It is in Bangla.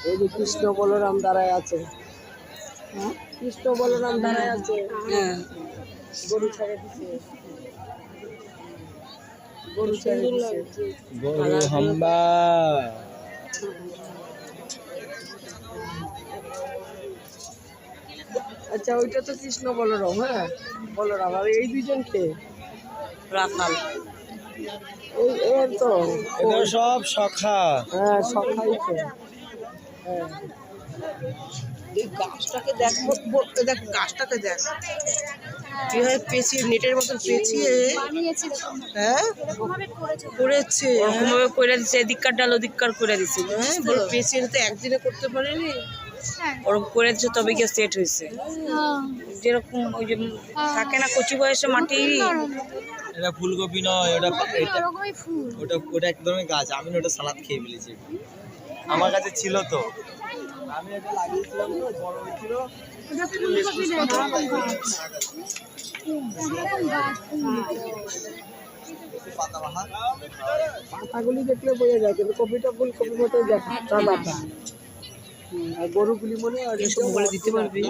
এই যে কৃষ্ণ বলরাম দাঁড়ায় আছে। কৃষ্ণ বলরাম দাঁড়ায় আছে। গরু ছেড়ে দিছে। গরু ছেড়ে দিছে। গরু হাম্বা। আচ্ছা, ওইটা তো কৃষ্ণ বলরাম। হ্যাঁ, বলরাম। আর এই দুইজন কে? রাখাল। এর তো এটা সব সখা। হ্যাঁ, সখাই তো। হ্যাঁ, এই গাছটাকে দেখ, দেখ গাছটাকে দেখ কিভাবে পেঁচিয়ে, নেটের মতন পেঁচিয়ে হ্যাঁ করেছে। ওরকমভাবে করে দিচ্ছে, এদিককার ডাল ওদিককার করে দিচ্ছে। হ্যাঁ, বলে পেঁচিয়ে তো একদিনে করতে পারেনি। ওরকম করে দিচ্ছে তবে গিয়ে সেট হয়েছে। যেরকম ওই যে থাকে না কচি বয়সে মাটি। এটা ফুলকপি নয়, ওটা ওটা এক ধরনের গাছ। আমি ওটা সালাদ খেয়ে ফেলেছি। আমার কাছে ছিল তো, আমি এটা লাগিয়েছিলাম তো, বড় হয়েছিল। পাতাগুলি দেখলে বোঝা যায়, কিন্তু কপিটা ফুলকপির মতো দেখা আর গরুগুলি মনে হয় বলে দিতে পারবি।